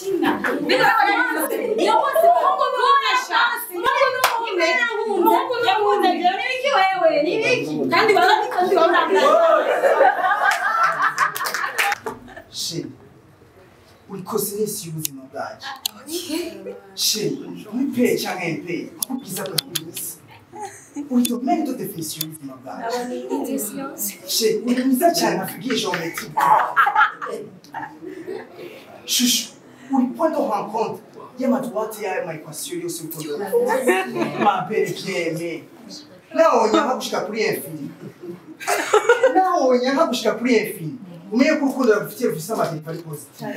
China. Yo wose kuona chance. Mungu yamuze jana nibiki wewe nibiki. Kandi barabikandi She. Urikose nesi ubuzima bwaje. She, unipe canke mpe. Kubiza bwabisi. Urito mendo defensive ubuzima bwaje. She, uriza cyane afigiye geometrie. Chuchu, uri point de rencontre. Yama droite ya ma equation yose ukondo. Ma belle bien. Naho nyama gushika kuri infini. Naho nyama gushika kuri infini. Umenye ko urukundo rufitiye rufise amategeko ari positive.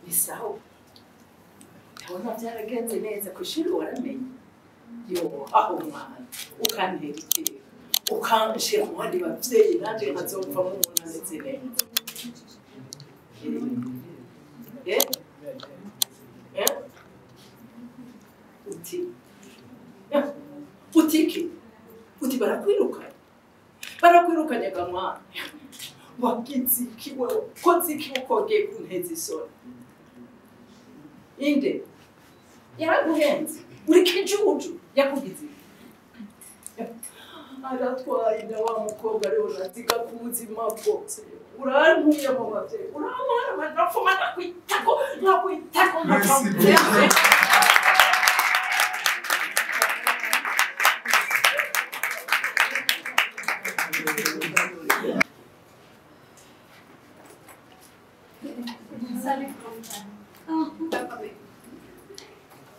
Bisao. Tabona byaragenze neza kushira waramenye. Yo aho mwana ukantekere. Ukanshira mu bandi bavyeyi nanje nkazopfa mu muntu ndetse neza. Uti barakwiruka. Barakwirukanye gamwa. Wakiziki wewe koziki ukoge kuntezi sona. Inde yaraguhenze uri kijuju yakugize aratwaye na wa mukobwa rero naziga kubuzima bwose urantuye mu bavye uramara ndafuma nakwitako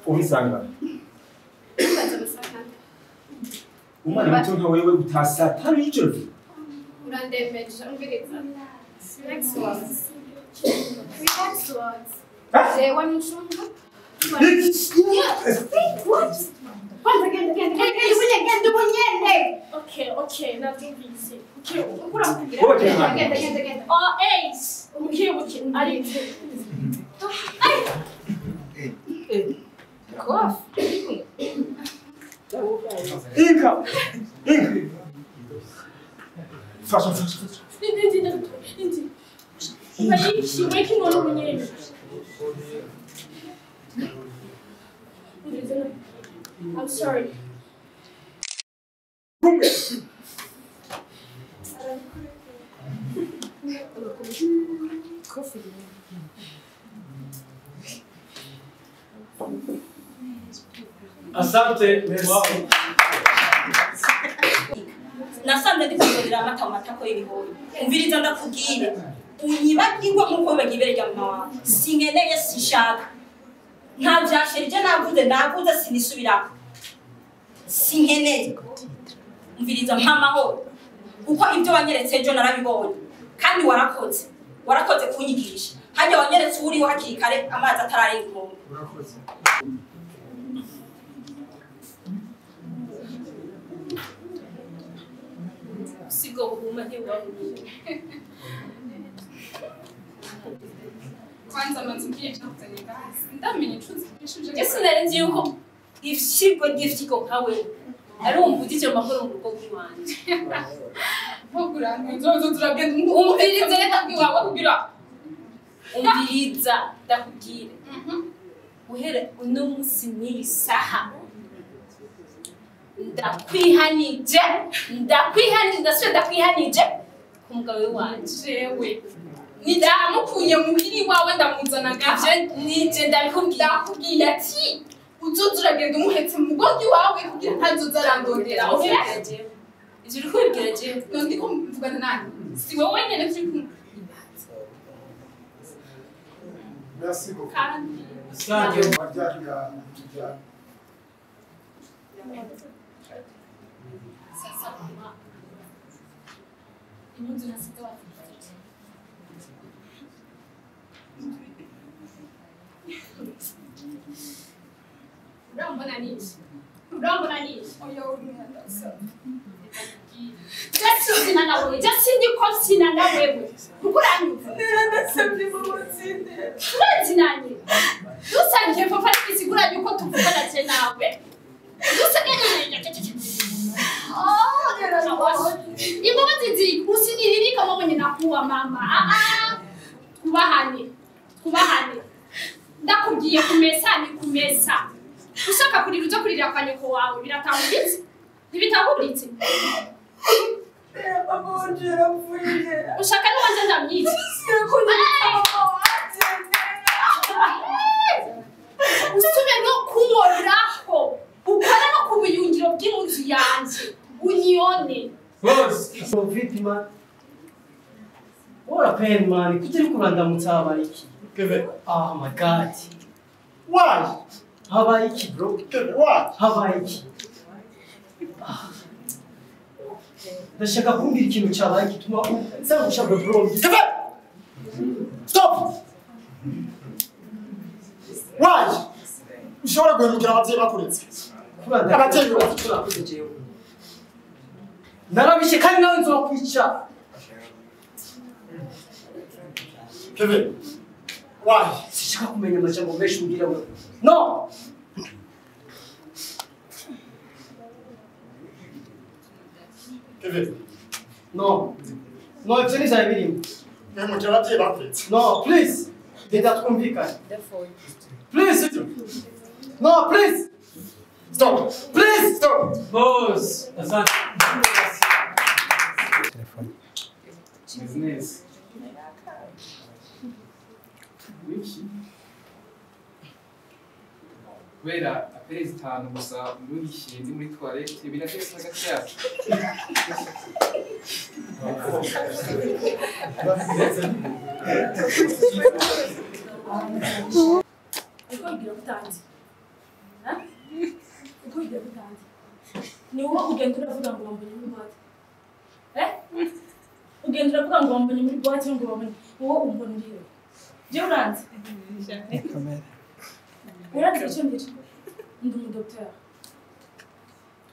WOZISANGA umwana muto nka wewe utasa tabi ijoro Urandemeje umviriza next words jewe mushunga what kwanza genda okay navyumvise okay ukura genda oh ace umukibuki ari Kof. Inka. Faça. Entendi. Mas vai que não menino. I'm sorry. Coffee. Asante, merci. Nasanze ndikuzira amata ko ibihoye. Umviriza ndakubwire. Unyibagirwa nkuko bagiberega mama. Singeneye sishaka. Nta byashirije navuze sinisubirako. Sinkeneye. Umviriza mpamaho. Uko ibyo wanyeretse ejo narabibonye. Kandi warakoze kunyigisha. Hajya wanyeretse uri hakiri kare amazi atararenga inkombe. Urakoze. Sigo huma hewa. Kwanza mazungumzo tunafanyika. Ndamenye chuzi kishuje. Yesu narenje yuko ifshigwe gifitiko kawe. Ari umvugije amahoro mu rugo rwanje. Ntugurane zozo turagenda umviriza reka bwiwawe kugira umviriza ndakubwire uhere uno munsi n'isaha ndakwihanije ndakwihanije ku mugabo wanje jewe ndamukuye muhiri wawe ndamuzana gavye nije ndakubwiye ati uzoza uragenda umuhetse mu mugongo wawe kugira ntazoza arandondera ivyo uri kubibwira jewe ndiko mvugana nani si wowe nyene turi kumwe Merci beaucoup. kandi sasa impunzi nasize wafite urambona niki oya urumwana sina na wewe kuko uranyumva nasabye mumutsinde urazinanye dusangiye papa isigura yuko tuvugana cye nawe imbabazi nziko usinirika mwenye nakuwa mama kubahane ndakubwiye kumesa ushaka kurira uja kurira kwa nyoko wawe biratahuritse ntibitahuritse ushaka n'uwanje ndamyica usube no kunkoraho ukora no ku buyungiro bw'inzu yanje unyone vipi man what pain man kujya kurandamutsa habaye iki oh my god Why? habaye iki bro What? habaye iki ndashaka kumbwira ikintu cyabaye gituma nsanga ushaka bro Stop! Why? Ushobora guhemukira abavyeyi bakuretse. Abavyeyi turakuze jewe narabishe kandi nawe nzokwica Kevin. Why? sishaka kumenya amajambo menshi umbwira wewe no Kevin. no ivyo nivyaye birimo Guhemukira abavyeyi bakuretse. no please genda twumvikane please no please Stop! please Stop! Boss, asante. Business. Wiki. Kubera aperezi itanu gusa mugishyire ndi muri toilette biratetse hagati yacu. ni wowe ugenda uravuga ngo wambonye muri boîte ugenda uravuga ngo wambonye muri boîte ngo wambonye wowe umbona ndiyo je uranze uranze icyo ndicyo ndi umudokteur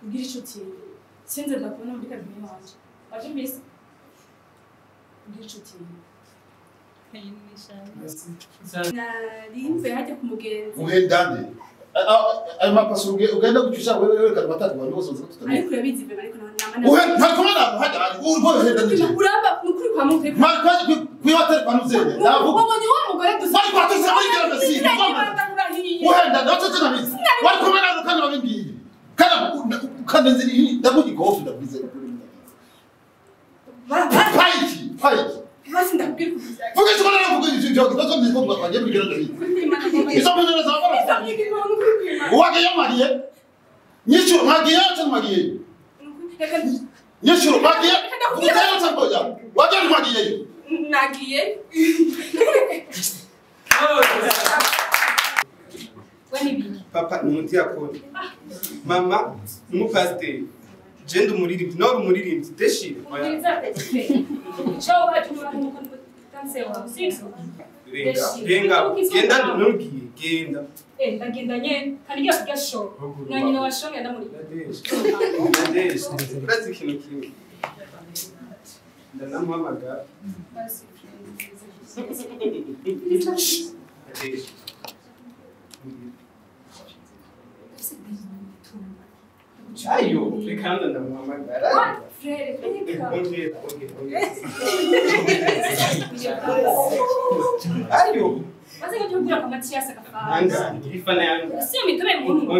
ubwira inshuti sinze ndakubona muri kabine wanje waje mbese ubwira inshuti narimve hajya kumugenzi Ugendande. Ayo mapasi ugenda gucisha wewe kandi batatu bari bose tutari. ariko urabizi bebe ariko namana Uhe ntakomana hajya urwo uhendande. uramba nukuri kwa mutwe Marikaje kwiwatera panuzene. Ndavuga. wabonye wa mugore dusa Bari kwatuse muri gara masi. Uhenda natete nabizi. Bari komana kandi babimbiye. Kana nziri ndamugi gofu ndabize. Paiki. basi ndakubwira kuvuga Vuga cyo kana vuga ibyo ndazo ndiko twagiye muri gara ndabize. Izo mbona za baba. Wage yamariye. Nyisho magiye cyo magiye. Nyisho magiye. Kutayo tsamboja. Wage magiye. nagiye wani biki Papa ni umudiyakoni, mama ni umupasiteri, jenda umuririmbyi, nawe uri umuririmbyi, deshire. Mwiza petite. Chao watu mnakumbuka kanse wa six. Renga, genda ntugiye, genda. Ndagenda nyene kanijya kujya show. Na nyina wa show yanda muri. Nadeshe, urazi ikintu kimwe. Ndanamuhamagara. Basi. Nadeshe. Ayo, reka ndamuhamagara. frere reka ayo maze ngo tugura kwa Mathias akafana anga ifana yangu sio mitobe muntu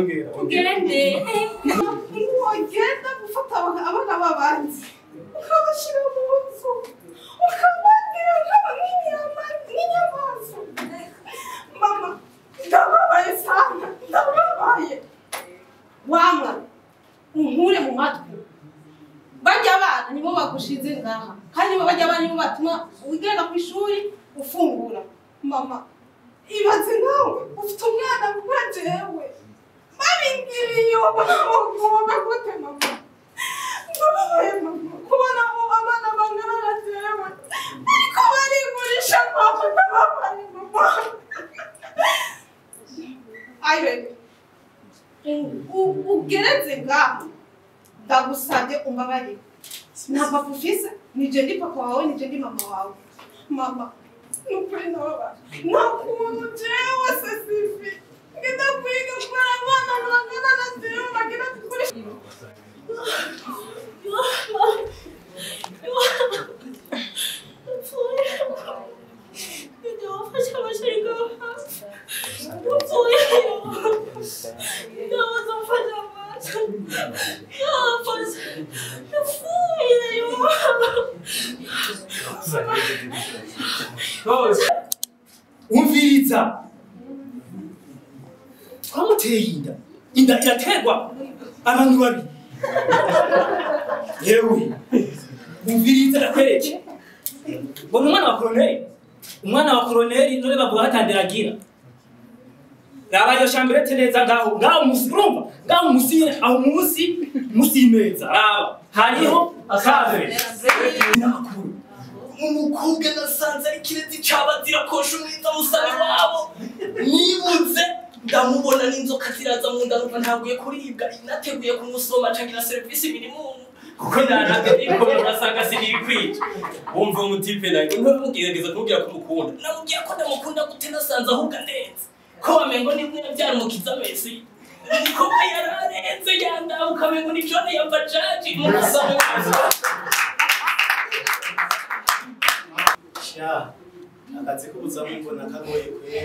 ugende ugenda gufata abana b'abandi ukabashira mu nzu ukabagira nk'inyamaswa mama ndababaye sana ndababaye wamwa unkure mu matwi bajya abana nibo bagushize ngaha kandi bo bajya abana nibo batuma ugenda ku ishuri ufungura mama ibaze nawe ufite umwana nka jewe babingiriye wabagomba gute mama ndababaye mama kubona abana bangana na jewe ariko barigurisha mama ndababaye mama aywe ugeretse ngaha ndagusabye umbabarire nta papa ufise nije ndi papa wawe nije ndi mama wawe mama nukuri ndababaye nta kuntu jewe sesifi ngenda kwiga kubera abana bangana na jewe bagenda kugurisha umviriza twamuteye inda iraterwa abantu babiri yewe umviriza nakwereke ngo umwana wa koroneri none bavuga hatandiragira raba iyo shambirete neza ngaho musi urumva ngaho musi aho musi imeza raba hariho akave nakuru umukobwa nasanze ari kirezi cabazira kosha umwiza musana wabo nibuze ndamubona n'inzoka ziraza mu nda ntaguye kuribwa inateguye kumusoma cangira service minimum kuko narabe iko urasanga siniri kwica wumva umutipe nayo ntugerageza kumubwira ko mukunda namubwira ko ndamukunda gute nasanze ahubwo ndenze ko wamengo nimwe byaramukiza Messi niko yararenze yanda ukamengo ni John ya bajaji musaba sha akazi kubuza mbona kagoye kwe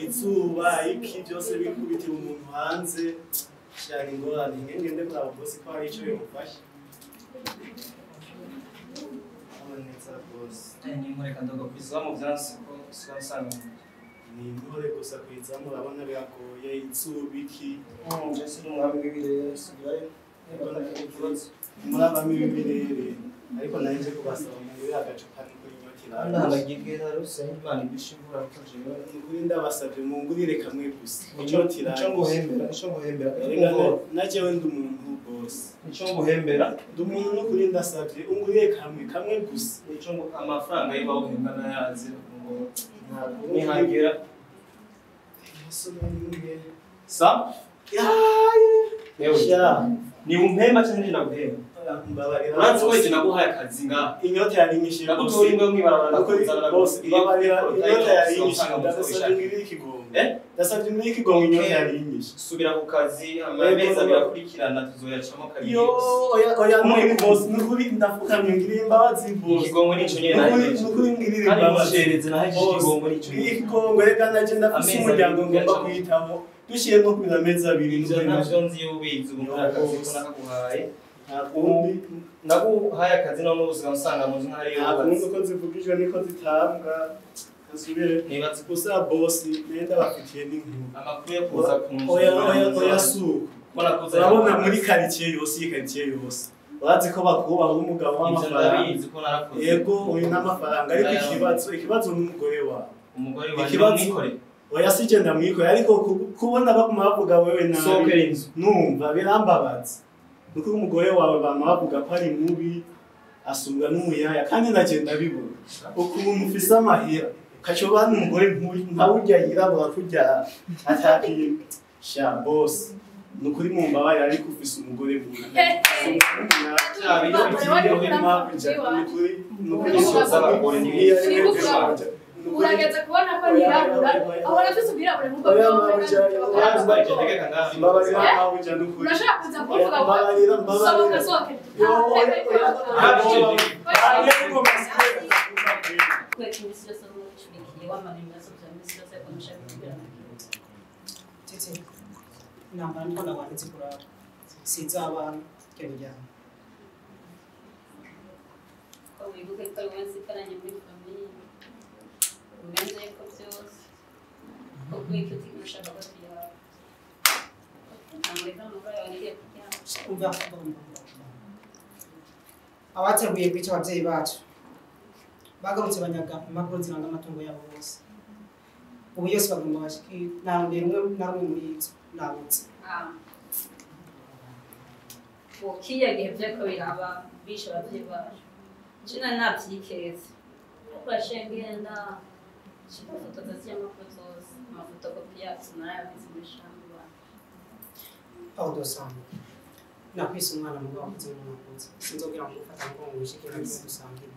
izuba iki byose bikubitiye umuntu hanze sha ni ngorane ngende kwa boss ko ari ico yomfasha neza boss ni mureka ndogo kwizamu byanse ko sigasanga ni ntore gusa kwizamu urabona biragoye izuba iki Jesse n'umwami w'ibirere sigare murabami w'ibirere ariko narinje kubasaba mu biri agacupa ndahagirwe rose Imana ibishimura kuje nguri ndabasabye mu ngurire kamwe gusa inyotira ico nguhembera najewe ndi umuntu boss ico nguhembera ndi umuntu no kuri ndasabye ungurire kamwe gusa ico amafaranga yibaho uhemba nayazi ngo nihagera sa yewe ni umpemba cyane ndaguhemba uranzi ko ije naguhaye akazi nga inyota yari nyishira nagutora ingwe mwibarabara nakuzana boss ibabarira inyota yari nyishira ndasabye ngiri ikigongo ndasabye ngiri ikigongo inyota yari nyishira subira ku kazi amabeza birakurikirana tuzoyacamo kabiri oya muri boss nukuri ndafukamye ngiri imbabazi boss ikigongo nico nyene naje nukuri ngiri imbabazi kandi naje ikigongo nico ikigongo reka naje ndafise umuryango ngomba kwitaho dushiye no ku ameza abiri navyo nzi ubizi umurakazi ko nakaguhaye naguhaye akazi none ubuzima usanga mu nzu nkari yo nakunze ko zivugijwe niko zitambwa kasubire nibatse gusa boss nenda bafitiye n'inkuru amakuru yo kuza kunzu oya suko bona kuza urabona muri quartier yose urazi ko bakubaha umugabo w'amafaranga ko narakoze yego uyu n'amafaranga ariko ikibazo n'umugore wawe umugore wawe nikore oya sije ndamwikore ariko kubona bakuma bavuga wewe nabi sokera inzu numva birambabaza nuko umugore wawe bamuvuga ko ari mubi asubwa n'umuyaya kandi nagenda bibona ukuntu ufise amahera kacoba n'umugore nkawurya yirabura kurya atakiye sha boss nukuri mu mbabaye ariko ufise umugore mubi nukuri urageze kubona ko nirabura aho nafise ubwirabure nkuko urashaka kuza kuvuga ngo sohoka sohoke nambara niko nabanditse kuraba siza abantu kebijyana wibuke ko ari wowe nsigaranye muri famiye umenye ko byose ko kwicuti ushaka ko tuyawe ntamureka umugore yawe ngiye kuryama abateguye kwica ababyeyi bacu bagarutse banyaga impapuro ziranga amatungo yabo bose ubu yose bagomba bashikira nambere umwe na rumwe muri izo nabutse kiriya gihe byako biraba bishe ababyeyi bacu China nabyikeze uko yashengenda shipo foto z'amafoto amafotokopi yacu nayabize mishamba aho dosanga nakwise umwana mugabo wakuze mu nakunze sinzobwira ngo ufata ngo wishikira cyo dusangira